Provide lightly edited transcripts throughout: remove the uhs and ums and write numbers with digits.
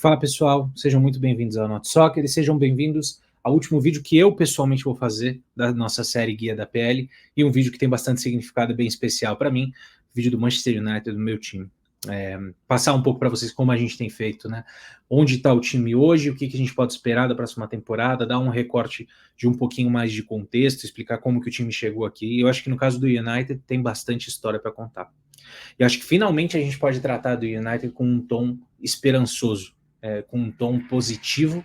Fala pessoal, sejam muito bem-vindos ao Not Soccer e sejam bem-vindos ao último vídeo que eu pessoalmente vou fazer da nossa série Guia da PL, e um vídeo que tem bastante significado bem especial para mim, vídeo do Manchester United, do meu time. Passar um pouco para vocês como a gente tem feito, né? Onde está o time hoje, o que a gente pode esperar da próxima temporada, dar um recorte de um pouquinho mais de contexto, explicar como que o time chegou aqui. Eu acho que no caso do United tem bastante história para contar. E acho que finalmente a gente pode tratar do United com um tom esperançoso, com um tom positivo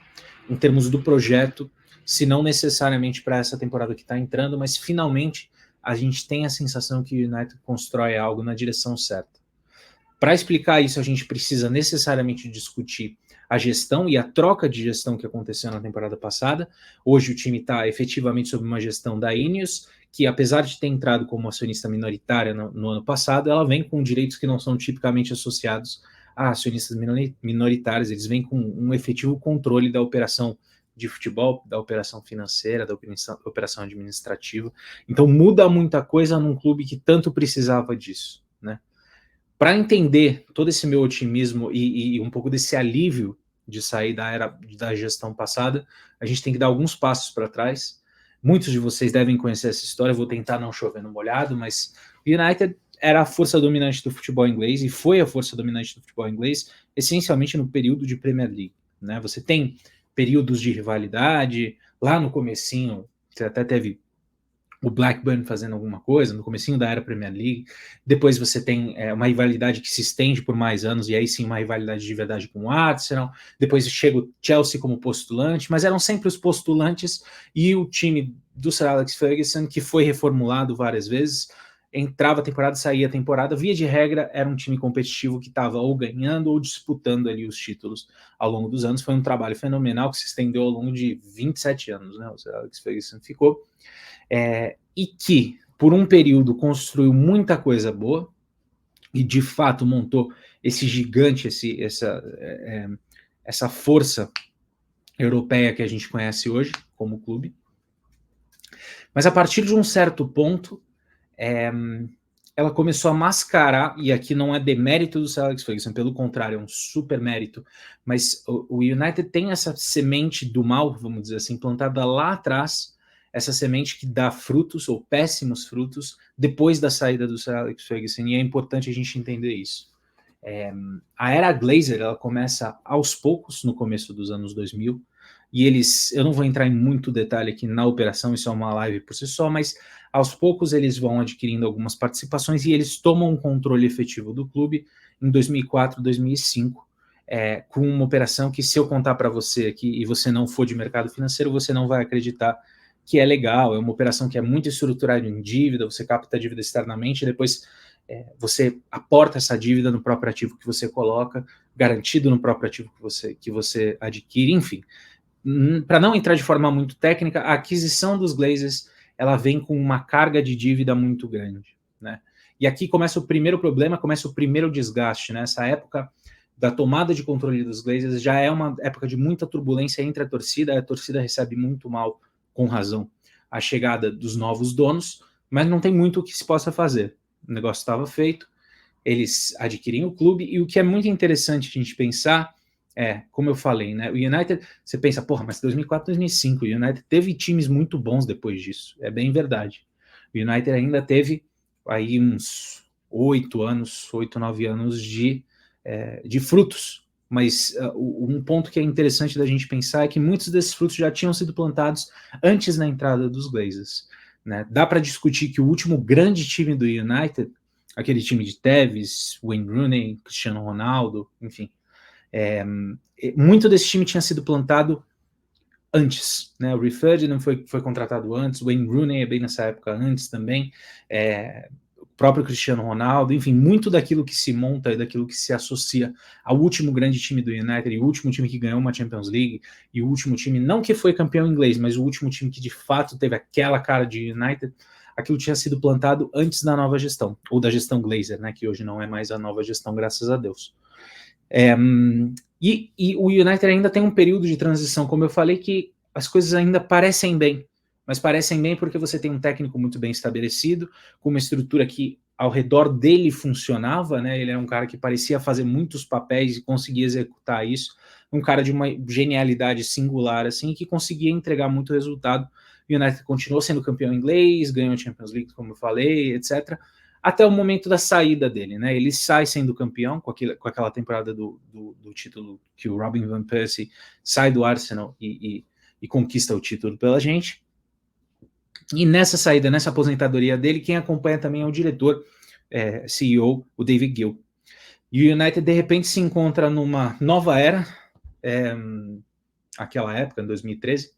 em termos do projeto, se não necessariamente para essa temporada que está entrando, mas finalmente a gente tem a sensação que o United constrói algo na direção certa. Para explicar isso, a gente precisa necessariamente discutir a gestão e a troca de gestão que aconteceu na temporada passada. Hoje o time está efetivamente sob uma gestão da Ineos, que apesar de ter entrado como acionista minoritária no ano passado, ela vem com direitos que não são tipicamente associados a acionistas minoritários. Eles vêm com um efetivo controle da operação de futebol, da operação financeira, da operação administrativa. Então muda muita coisa num clube que tanto precisava disso, né? Para entender todo esse meu otimismo e um pouco desse alívio de sair da era da gestão passada, a gente tem que dar alguns passos para trás. Muitos de vocês devem conhecer essa história, eu vou tentar não chover no molhado, mas o United era a força dominante do futebol inglês e foi a força dominante do futebol inglês, essencialmente no período de Premier League, né? Você tem períodos de rivalidade, lá no comecinho, você até teve o Blackburn fazendo alguma coisa, no comecinho da era Premier League, depois você tem uma rivalidade que se estende por mais anos, e aí sim uma rivalidade de verdade com o Arsenal, depois chega o Chelsea como postulante, mas eram sempre os postulantes e o time do Sir Alex Ferguson, que foi reformulado várias vezes, entrava a temporada, saía a temporada, via de regra era um time competitivo que estava ou ganhando ou disputando ali os títulos ao longo dos anos. Foi um trabalho fenomenal que se estendeu ao longo de 27 anos, né? O Sir Alex Ferguson ficou. E que, por um período, construiu muita coisa boa e, de fato, montou esse gigante, essa força europeia que a gente conhece hoje como clube. Mas, a partir de um certo ponto, ela começou a mascarar, e aqui não é demérito do Sir Alex Ferguson, pelo contrário, é um super mérito, mas o United tem essa semente do mal, vamos dizer assim, plantada lá atrás, essa semente que dá frutos, ou péssimos frutos, depois da saída do Sir Alex Ferguson, e é importante a gente entender isso. A era Glazer, ela começa aos poucos, no começo dos anos 2000, e eu não vou entrar em muito detalhe aqui na operação, isso é uma live por si só, mas aos poucos eles vão adquirindo algumas participações e eles tomam um controle efetivo do clube em 2004, 2005, com uma operação que, se eu contar para você aqui e você não for de mercado financeiro, você não vai acreditar que é legal. É uma operação que é muito estruturada em dívida, você capta a dívida externamente e depois você aporta essa dívida no próprio ativo que você coloca, garantido no próprio ativo que você adquire, enfim. Para não entrar de forma muito técnica, a aquisição dos Glazers, ela vem com uma carga de dívida muito grande, né? E aqui começa o primeiro problema, começa o primeiro desgaste, né? Essa época da tomada de controle dos Glazers já é uma época de muita turbulência entre a torcida recebe muito mal, com razão, a chegada dos novos donos, mas não tem muito o que se possa fazer. O negócio estava feito, eles adquirem o clube, e o que é muito interessante a gente pensar como eu falei, né? O United, você pensa, porra, mas 2004, 2005, o United teve times muito bons depois disso, é bem verdade. O United ainda teve aí uns 8, 9 anos de frutos, mas um ponto que é interessante da gente pensar é que muitos desses frutos já tinham sido plantados antes da entrada dos Glazers, né? Dá para discutir que o último grande time do United, aquele time de Tevez, Wayne Rooney, Cristiano Ronaldo, enfim, muito desse time tinha sido plantado antes, né? O Rio Ferdinand foi contratado antes, o Wayne Rooney é bem nessa época antes também, o próprio Cristiano Ronaldo, enfim, muito daquilo que se monta e daquilo que se associa ao último grande time do United, e o último time que ganhou uma Champions League, e o último time, não que foi campeão inglês, mas o último time que de fato teve aquela cara de United, aquilo tinha sido plantado antes da nova gestão, ou da gestão Glazer, né? Que hoje não é mais a nova gestão, graças a Deus. E o United ainda tem um período de transição, como eu falei, que as coisas ainda parecem bem, mas parecem bem porque você tem um técnico muito bem estabelecido, com uma estrutura que ao redor dele funcionava, né? Ele é um cara que parecia fazer muitos papéis e conseguia executar isso, um cara de uma genialidade singular, assim, que conseguia entregar muito resultado. O United continuou sendo campeão inglês, ganhou a Champions League, como eu falei, etc., até o momento da saída dele, né? Ele sai sendo campeão com aquela temporada do título que o Robin Van Persie sai do Arsenal e conquista o título pela gente. E nessa saída, nessa aposentadoria dele, quem acompanha também é o diretor, CEO, o David Gill. E o United, de repente, se encontra numa nova era, aquela época, em 2013,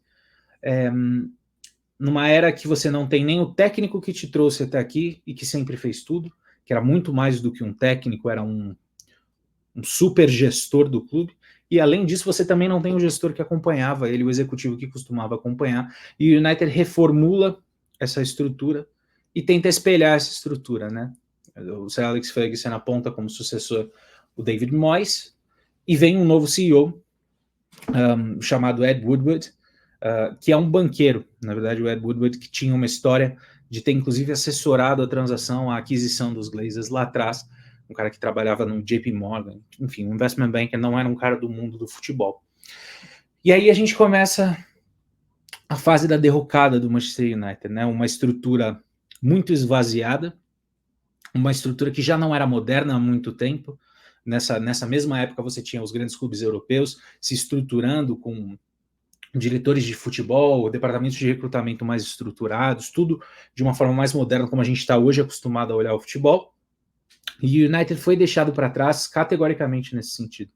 numa era que você não tem nem o técnico que te trouxe até aqui e que sempre fez tudo, que era muito mais do que um técnico, era um super gestor do clube, e além disso você também não tem o gestor que acompanhava ele, o executivo que costumava acompanhar, e o United reformula essa estrutura e tenta espelhar essa estrutura, né? O Sir Alex Ferguson aponta como sucessor o David Moyes, e vem um novo CEO chamado Ed Woodward, que é um banqueiro, na verdade o Ed Woodward, que tinha uma história de ter inclusive assessorado a transação, a aquisição dos Glazers lá atrás, um cara que trabalhava no JP Morgan, enfim, um investment banker, não era um cara do mundo do futebol. E aí a gente começa a fase da derrocada do Manchester United, né? Uma estrutura muito esvaziada, uma estrutura que já não era moderna há muito tempo. Nessa mesma época você tinha os grandes clubes europeus se estruturando com diretores de futebol, departamentos de recrutamento mais estruturados, tudo de uma forma mais moderna, como a gente está hoje acostumado a olhar o futebol. E o United foi deixado para trás categoricamente nesse sentido.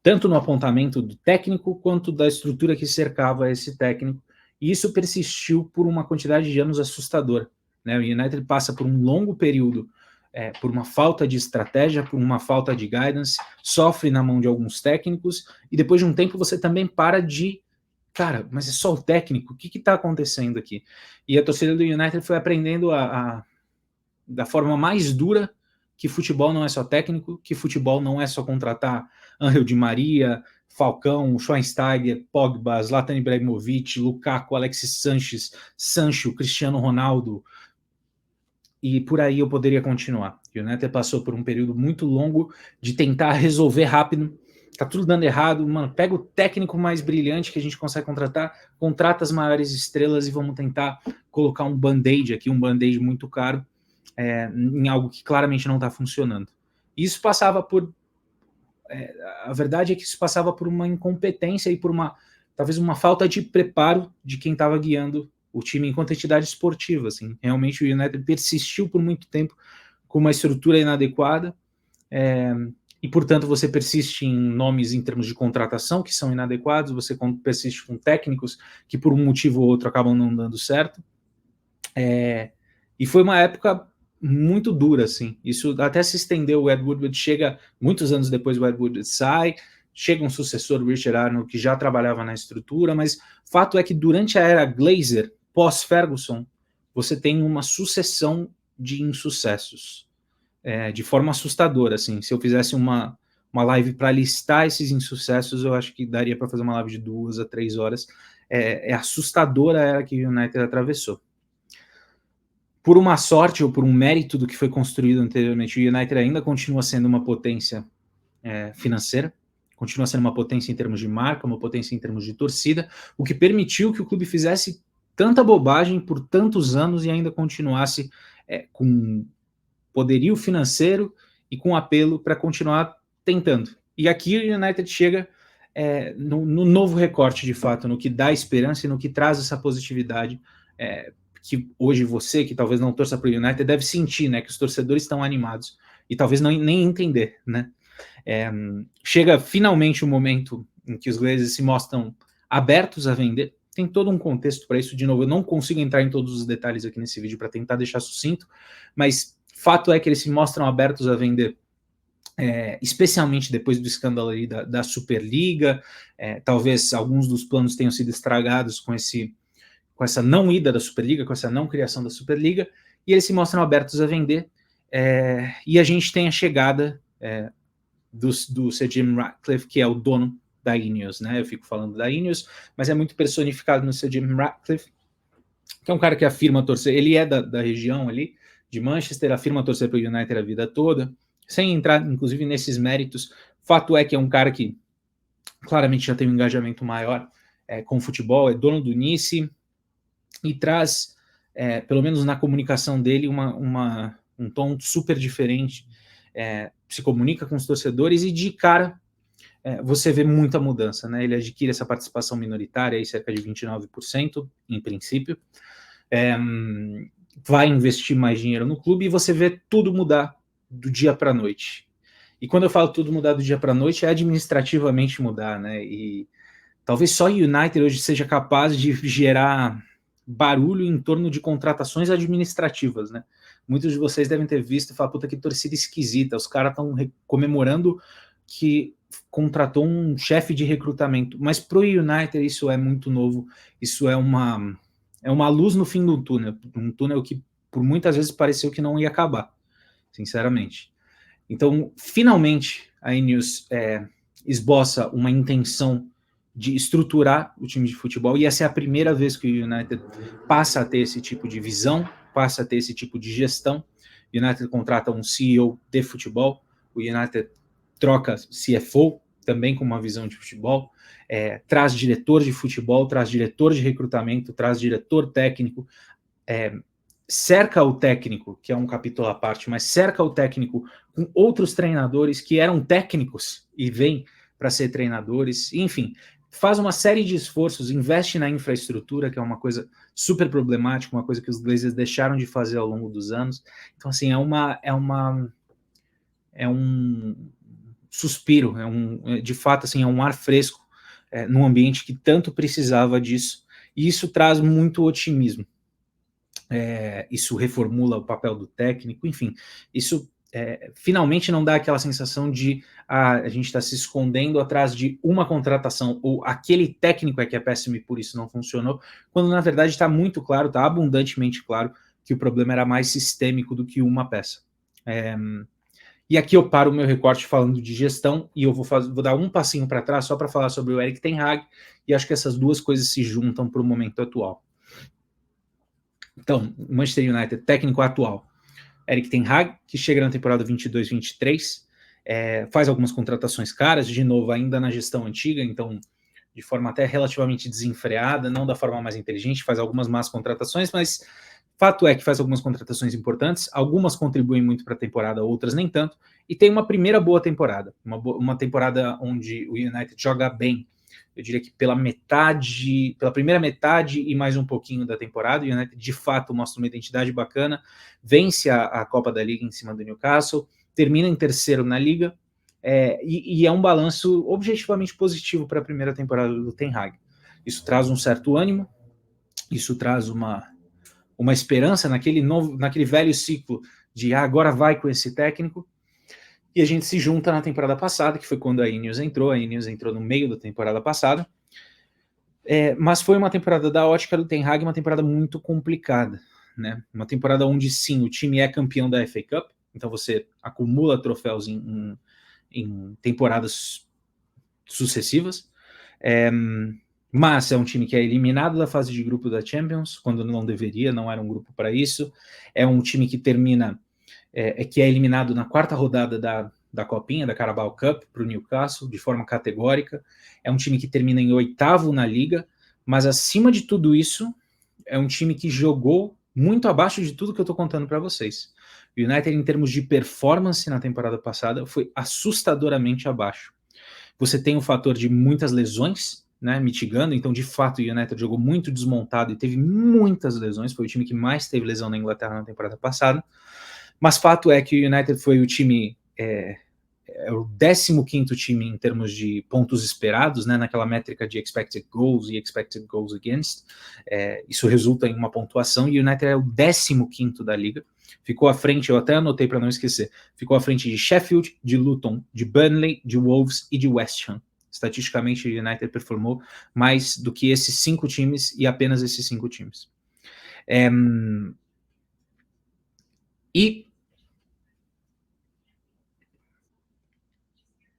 Tanto no apontamento do técnico, quanto da estrutura que cercava esse técnico. E isso persistiu por uma quantidade de anos assustadora, né? O United passa por um longo período, por uma falta de estratégia, por uma falta de guidance, sofre na mão de alguns técnicos, e depois de um tempo você também para de... Cara, mas é só o técnico? O que está acontecendo aqui? E a torcida do United foi aprendendo da forma mais dura que futebol não é só técnico, que futebol não é só contratar Ángel Di Maria, Falcão, Schweinsteiger, Pogba, Zlatan Ibrahimovic, Lukaku, Alexis Sanches, Sancho, Cristiano Ronaldo, e por aí eu poderia continuar. O United passou por um período muito longo de tentar resolver rápido, tá tudo dando errado, mano, pega o técnico mais brilhante que a gente consegue contratar, contrata as maiores estrelas e vamos tentar colocar um band-aid aqui, um band-aid muito caro, em algo que claramente não está funcionando. Isso passava por... a verdade é que isso passava por uma incompetência e por talvez uma falta de preparo de quem estava guiando o time enquanto entidade esportiva. Assim. Realmente o United persistiu por muito tempo com uma estrutura inadequada, e portanto você persiste em nomes em termos de contratação que são inadequados, você persiste com técnicos que por um motivo ou outro acabam não dando certo, e foi uma época muito dura, assim. Isso até se estendeu. O Ed Woodward chega, muitos anos depois o Ed Woodward sai, chega um sucessor, o Richard Arnold, que já trabalhava na estrutura, mas fato é que durante a era Glazer, pós-Ferguson, você tem uma sucessão de insucessos, de forma assustadora, assim. Se eu fizesse uma live para listar esses insucessos, eu acho que daria para fazer uma live de 2 a 3 horas. É assustadora a era que o United atravessou. Por uma sorte ou por um mérito do que foi construído anteriormente, o United ainda continua sendo uma potência financeira, continua sendo uma potência em termos de marca, uma potência em termos de torcida, o que permitiu que o clube fizesse tanta bobagem por tantos anos e ainda continuasse com poderio financeiro e com apelo para continuar tentando. E aqui o United chega no novo recorte, de fato, no que dá esperança e no que traz essa positividade, que hoje você, que talvez não torça para o United, deve sentir, né, que os torcedores estão animados e talvez nem entender, né. Chega finalmente o momento em que os Glazers se mostram abertos a vender. Tem todo um contexto para isso. De novo, eu não consigo entrar em todos os detalhes aqui nesse vídeo para tentar deixar sucinto, mas fato é que eles se mostram abertos a vender, especialmente depois do escândalo aí da Superliga. Talvez alguns dos planos tenham sido estragados com essa não ida da Superliga, com essa não criação da Superliga, e eles se mostram abertos a vender, e a gente tem a chegada do Sir Jim Ratcliffe, que é o dono da Ineos, né? Eu fico falando da Ineos, mas é muito personificado no Sir Jim Ratcliffe, que é um cara que afirma torcer, ele é da região ali, de Manchester, afirma torcer para o United a vida toda, sem entrar, inclusive, nesses méritos. Fato é que é um cara que claramente já tem um engajamento maior com o futebol, é dono do Nice e traz, pelo menos na comunicação dele, um tom super diferente, se comunica com os torcedores e de cara você vê muita mudança, né? Ele adquire essa participação minoritária, aí cerca de 29%, em princípio, vai investir mais dinheiro no clube e você vê tudo mudar do dia para a noite. E quando eu falo tudo mudar do dia para a noite, é administrativamente mudar, né? E talvez só o United hoje seja capaz de gerar barulho em torno de contratações administrativas, né? Muitos de vocês devem ter visto e falar, puta, que torcida esquisita, os caras estão comemorando que contratou um chefe de recrutamento, mas pro United isso é muito novo, isso é uma luz no fim do túnel, um túnel que por muitas vezes pareceu que não ia acabar, sinceramente. Então, finalmente, a Ineos esboça uma intenção de estruturar o time de futebol, e essa é a primeira vez que o United passa a ter esse tipo de visão, passa a ter esse tipo de gestão. O United contrata um CEO de futebol, o United troca CFO, também com uma visão de futebol, traz diretor de futebol, traz diretor de recrutamento, traz diretor técnico, cerca o técnico, que é um capítulo à parte, mas cerca o técnico com outros treinadores que eram técnicos e vêm para ser treinadores, enfim, faz uma série de esforços, investe na infraestrutura, que é uma coisa super problemática, uma coisa que os Glazers deixaram de fazer ao longo dos anos. Então, assim, é um suspiro, de fato, assim, é um ar fresco num ambiente que tanto precisava disso, e isso traz muito otimismo. Isso reformula o papel do técnico, enfim, isso finalmente não dá aquela sensação de a gente está se escondendo atrás de uma contratação, ou aquele técnico que é péssimo e por isso não funcionou, quando na verdade está muito claro, está abundantemente claro que o problema era mais sistêmico do que uma peça. E aqui eu paro o meu recorte falando de gestão e eu vou dar um passinho para trás só para falar sobre o Erik ten Hag, e acho que essas duas coisas se juntam para o momento atual. Então, Manchester United, técnico atual, Erik ten Hag, que chega na temporada 22-23, faz algumas contratações caras, de novo, ainda na gestão antiga, então, de forma até relativamente desenfreada, não da forma mais inteligente, faz algumas más contratações, mas fato é que faz algumas contratações importantes, algumas contribuem muito para a temporada, outras nem tanto, e tem uma primeira boa temporada, uma temporada onde o United joga bem, eu diria que pela primeira metade e mais um pouquinho da temporada, o United de fato mostra uma identidade bacana, vence a Copa da Liga em cima do Newcastle, termina em terceiro na Liga, e é um balanço objetivamente positivo para a primeira temporada do Ten Hag. Isso traz um certo ânimo, isso traz uma esperança naquele velho ciclo de agora vai com esse técnico, e a gente se junta na temporada passada, que foi quando a Ineos entrou no meio da temporada passada, mas foi uma temporada da ótica do Ten Hag, uma temporada muito complicada, né? Uma temporada onde sim, o time é campeão da FA Cup, então você acumula troféus em temporadas sucessivas, mas é um time que é eliminado da fase de grupo da Champions, quando não deveria, não era um grupo para isso, é um time que termina que é eliminado na quarta rodada da Copinha, da Carabao Cup, para o Newcastle, de forma categórica. É um time que termina em oitavo na Liga, mas acima de tudo isso, é um time que jogou muito abaixo de tudo que eu estou contando para vocês. O United, em termos de performance na temporada passada, foi assustadoramente abaixo. Você tem o fator de muitas lesões, né, mitigando, então de fato o United jogou muito desmontado e teve muitas lesões, foi o time que mais teve lesão na Inglaterra na temporada passada, mas fato é que o United foi o time, o 15º time em termos de pontos esperados, né, naquela métrica de expected goals e expected goals against, isso resulta em uma pontuação, e o United é o 15º da liga, ficou à frente, eu até anotei para não esquecer, ficou à frente de Sheffield, de Luton, de Burnley, de Wolves e de West Ham. Estatisticamente, o United performou mais do que esses 5 times, e apenas esses 5 times. E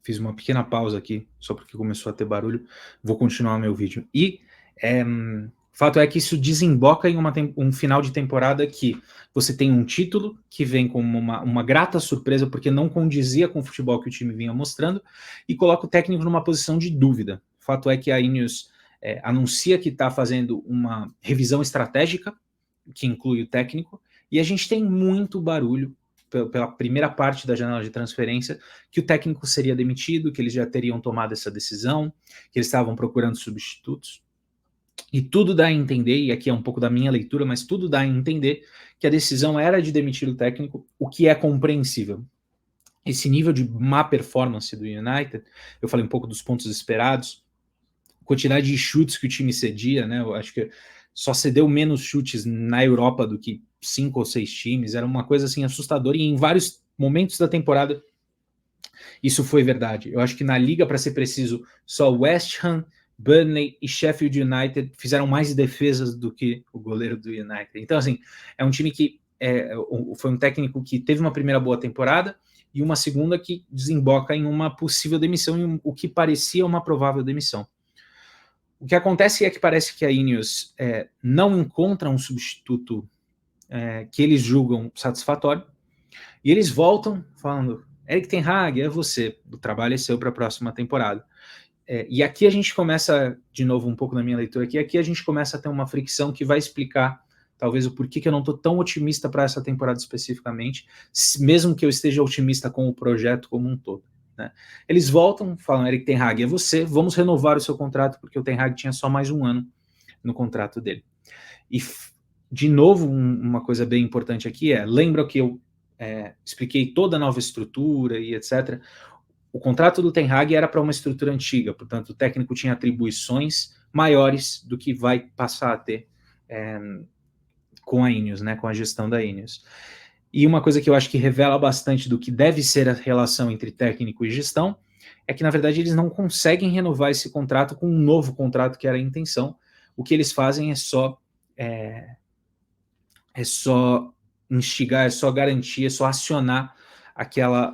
fiz uma pequena pausa aqui, só porque começou a ter barulho, vou continuar meu vídeo. E O fato é que isso desemboca em um final de temporada que você tem um título que vem como uma grata surpresa, porque não condizia com o futebol que o time vinha mostrando, e coloca o técnico numa posição de dúvida. O fato é que a Ineos anuncia que está fazendo uma revisão estratégica, que inclui o técnico, e a gente tem muito barulho pela primeira parte da janela de transferência, que o técnico seria demitido, que eles já teriam tomado essa decisão, que eles estavam procurando substitutos. E tudo dá a entender, e aqui é um pouco da minha leitura, mas tudo dá a entender que a decisão era de demitir o técnico, o que é compreensível. Esse nível de má performance do United, eu falei um pouco dos pontos esperados, quantidade de chutes que o time cedia, né? Eu acho que só cedeu menos chutes na Europa do que 5 ou 6 times, era uma coisa assim assustadora, e em vários momentos da temporada isso foi verdade. Eu acho que na liga, para ser preciso, só West Ham, Burnley e Sheffield United fizeram mais defesas do que o goleiro do United. Então, assim, é um time que foi um técnico que teve uma primeira boa temporada e uma segunda que desemboca em uma possível demissão, em o que parecia uma provável demissão. O que acontece é que parece que a Ineos não encontra um substituto que eles julgam satisfatório, e eles voltam falando: Erik ten Hag, é você, o trabalho é seu para a próxima temporada. E aqui a gente começa, de novo um pouco na minha leitura aqui a gente começa a ter uma fricção que vai explicar talvez o porquê que eu não estou tão otimista para essa temporada especificamente, mesmo que eu esteja otimista com o projeto como um todo. Né? Eles voltam, falam: Erik ten Hag, é você, vamos renovar o seu contrato, porque o ten Hag tinha só mais um ano no contrato dele. E, de novo, uma coisa bem importante aqui lembra que eu expliquei toda a nova estrutura e etc. O contrato do Ten Hag era para uma estrutura antiga, portanto o técnico tinha atribuições maiores do que vai passar a ter com a Ineos, né, com a gestão da Ineos. E uma coisa que eu acho que revela bastante do que deve ser a relação entre técnico e gestão é que, na verdade, eles não conseguem renovar esse contrato com um novo contrato, que era a intenção. O que eles fazem é só instigar, é só garantir, é só acionar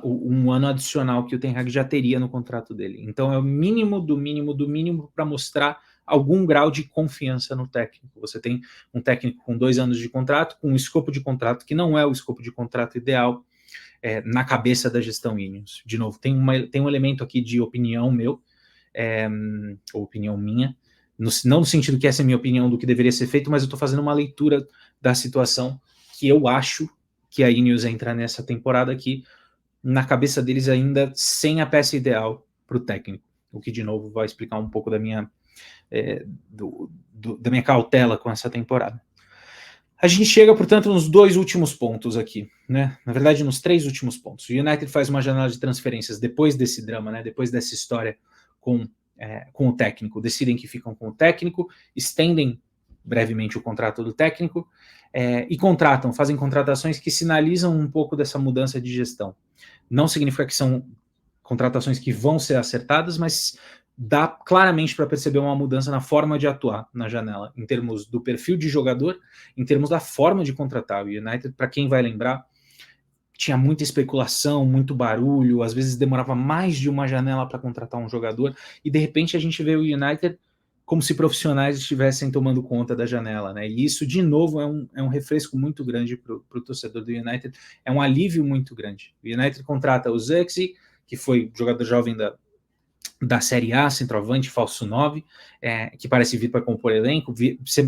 um ano adicional que o Ten Hag já teria no contrato dele. Então é o mínimo do mínimo do mínimo para mostrar algum grau de confiança no técnico. Você tem um técnico com 2 anos de contrato, com um escopo de contrato que não é o escopo de contrato ideal na cabeça da gestão Ineos. De novo, tem um elemento aqui de opinião meu, ou opinião minha, não no sentido que essa é a minha opinião do que deveria ser feito, mas eu estou fazendo uma leitura da situação que eu acho que a Ineos entra nessa temporada aqui, na cabeça deles ainda sem a peça ideal para o técnico, o que de novo vai explicar um pouco da minha da minha cautela com essa temporada. A gente chega, portanto, nos 2 últimos pontos aqui, né? Na verdade, nos 3 últimos pontos. O United faz uma janela de transferências depois desse drama, né? Depois dessa história com o técnico. Decidem que ficam com o técnico, estendem brevemente o contrato do técnico e fazem contratações que sinalizam um pouco dessa mudança de gestão. Não significa que são contratações que vão ser acertadas, mas dá claramente para perceber uma mudança na forma de atuar na janela, em termos do perfil de jogador, em termos da forma de contratar. O United, para quem vai lembrar, tinha muita especulação, muito barulho, às vezes demorava mais de uma janela para contratar um jogador, e de repente a gente vê o United como se profissionais estivessem tomando conta da janela, né? E isso, de novo, é um refresco muito grande para o torcedor do United, é um alívio muito grande. O United contrata o Zirkzee, que foi jogador jovem da Série A, centroavante, falso 9, que parece vir para compor elenco,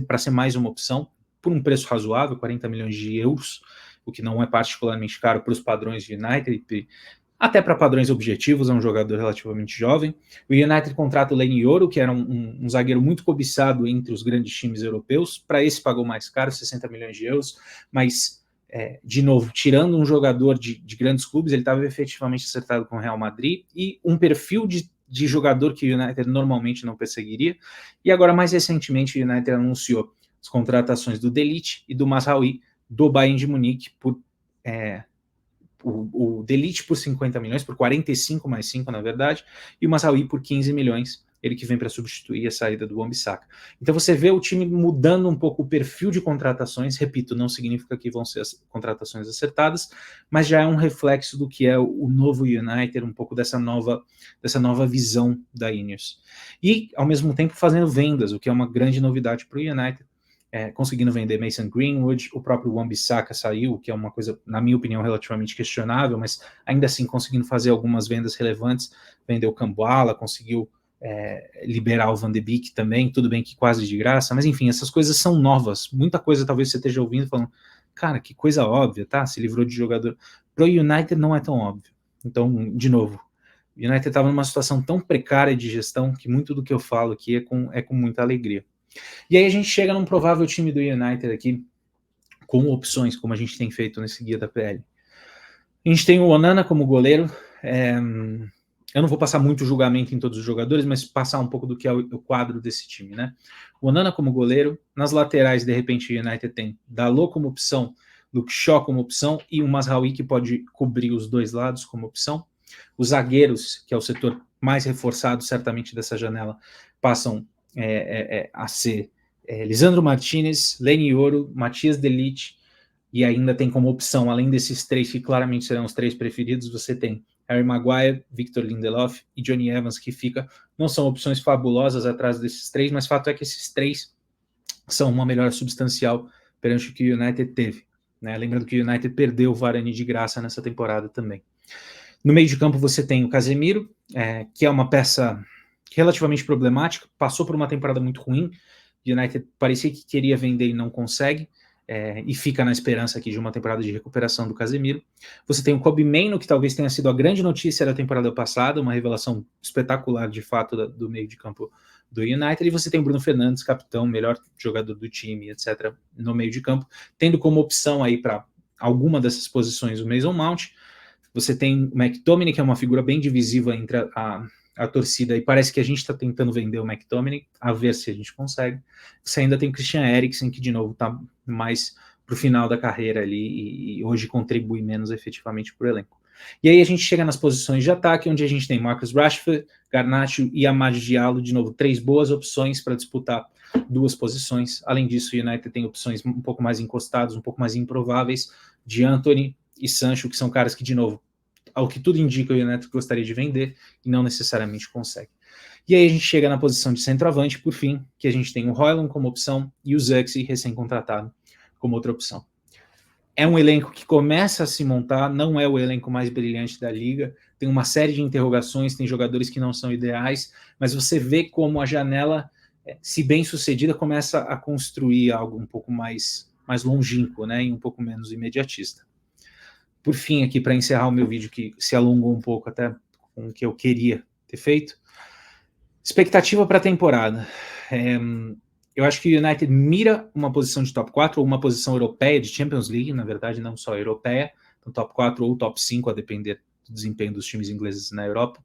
para ser mais uma opção, por um preço razoável, 40 milhões de euros, o que não é particularmente caro para os padrões de United, até para padrões objetivos, é um jogador relativamente jovem. O United contrata o Leny Yoro, que era um zagueiro muito cobiçado entre os grandes times europeus, para esse pagou mais caro, 60 milhões de euros, mas, de novo, tirando um jogador de grandes clubes, ele estava efetivamente acertado com o Real Madrid, e um perfil de jogador que o United normalmente não perseguiria. E agora, mais recentemente, o United anunciou as contratações do De Ligt e do Mazraoui do Bayern de Munique por o De Ligt por 50 milhões, por 45 mais 5, na verdade, e o Mazraoui por 15 milhões. ele que vem para substituir a saída do Wan-Bissaka. Então você vê o time mudando um pouco o perfil de contratações, repito, não significa que vão ser as contratações acertadas, mas já é um reflexo do que é o novo United, um pouco dessa nova visão da Ineos. E, ao mesmo tempo, fazendo vendas, o que é uma grande novidade para o United, conseguindo vender Mason Greenwood, o próprio Wan-Bissaka saiu, que é uma coisa, na minha opinião, relativamente questionável, mas ainda assim conseguindo fazer algumas vendas relevantes, vendeu o Kambwala, conseguiu liberar o Van de Beek também, tudo bem que quase de graça, mas enfim, essas coisas são novas, muita coisa talvez você esteja ouvindo falando, cara, que coisa óbvia, tá? Se livrou de jogador. Pro United não é tão óbvio. Então, de novo, o United estava numa situação tão precária de gestão que muito do que eu falo aqui é com muita alegria. E aí a gente chega num provável time do United aqui, com opções, como a gente tem feito nesse guia da PL. A gente tem o Onana como goleiro. Eu não vou passar muito julgamento em todos os jogadores, mas passar um pouco do que é o quadro desse time, né? O Onana como goleiro. Nas laterais, de repente, o United tem Dalot como opção, Luke Shaw como opção e o Mazraoui que pode cobrir os dois lados como opção. Os zagueiros, que é o setor mais reforçado, certamente, dessa janela, passam a ser Lisandro Martinez, Leny Yoro, Matias de Ligt, e ainda tem como opção, além desses três, que claramente serão os três preferidos, você tem Harry Maguire, Victor Lindelof e Johnny Evans, que não são opções fabulosas atrás desses três, mas fato é que esses três são uma melhora substancial perante o que o United teve. Né? Lembrando que o United perdeu o Varane de graça nessa temporada também. No meio de campo você tem o Casemiro, que é uma peça relativamente problemática, passou por uma temporada muito ruim, o United parecia que queria vender e não consegue, e fica na esperança aqui de uma temporada de recuperação do Casemiro. Você tem o Kobbie Mainoo, que talvez tenha sido a grande notícia da temporada passada, uma revelação espetacular de fato do meio de campo do United, e você tem o Bruno Fernandes, capitão, melhor jogador do time, etc., no meio de campo, tendo como opção aí para alguma dessas posições o Mason Mount. Você tem o McTominay, que é uma figura bem divisiva entre a torcida, e parece que a gente está tentando vender o McTominay, a ver se a gente consegue. Você ainda tem o Christian Eriksen, que de novo está mais para o final da carreira ali, e hoje contribui menos efetivamente para o elenco. E aí a gente chega nas posições de ataque, onde a gente tem Marcus Rashford, Garnacho e Amad Diallo, de novo, 3 boas opções para disputar 2 posições. Além disso, o United tem opções um pouco mais encostadas, um pouco mais improváveis, de Antony e Sancho, que são caras que, de novo, ao que tudo indica, o United gostaria de vender e não necessariamente consegue. E aí a gente chega na posição de centroavante, por fim, que a gente tem o Højlund como opção e o Zirkzee, recém-contratado, como outra opção. É um elenco que começa a se montar, não é o elenco mais brilhante da liga, tem uma série de interrogações, tem jogadores que não são ideais, mas você vê como a janela, se bem sucedida, começa a construir algo um pouco mais longínquo, né, e um pouco menos imediatista. Por fim, aqui para encerrar o meu vídeo, que se alongou um pouco até com o que eu queria ter feito, expectativa para a temporada. Eu acho que o United mira uma posição de top 4 ou uma posição europeia de Champions League, na verdade, não só europeia, então top 4 ou top 5, a depender do desempenho dos times ingleses na Europa.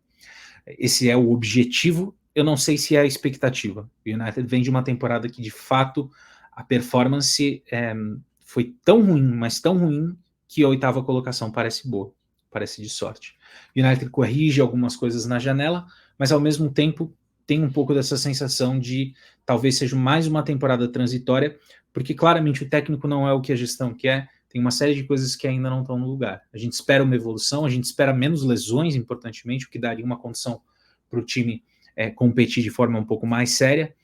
Esse é o objetivo, eu não sei se é a expectativa. O United vem de uma temporada que, de fato, a performance foi tão ruim, mas tão ruim, que a 8ª colocação parece boa, parece de sorte. O United corrige algumas coisas na janela, mas ao mesmo tempo tem um pouco dessa sensação de talvez seja mais uma temporada transitória, porque claramente o técnico não é o que a gestão quer, tem uma série de coisas que ainda não estão no lugar. A gente espera uma evolução, a gente espera menos lesões, importantemente, o que daria uma condição para o time competir de forma um pouco mais séria,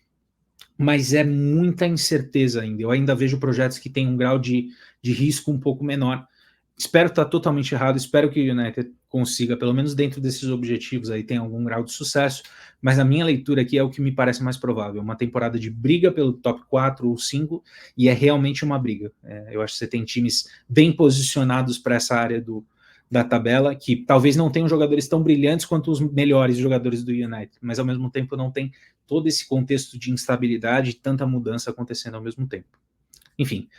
mas é muita incerteza ainda. Eu ainda vejo projetos que têm um grau de risco um pouco menor. Espero estar totalmente errado, espero que o United consiga, pelo menos dentro desses objetivos, aí tem algum grau de sucesso, mas a minha leitura aqui é o que me parece mais provável, uma temporada de briga pelo top 4 ou 5, e é realmente uma briga. Eu acho que você tem times bem posicionados para essa área da tabela, que talvez não tenham jogadores tão brilhantes quanto os melhores jogadores do United, mas ao mesmo tempo não tem todo esse contexto de instabilidade e tanta mudança acontecendo ao mesmo tempo. Enfim,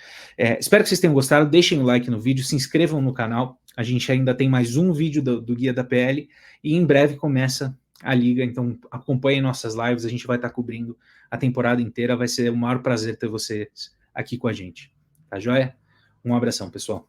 espero que vocês tenham gostado, deixem o like no vídeo, se inscrevam no canal, a gente ainda tem mais um vídeo do Guia da PL, e em breve começa a Liga, então acompanhem nossas lives, a gente vai estar cobrindo a temporada inteira, vai ser o maior prazer ter vocês aqui com a gente, tá joia? Um abração, pessoal.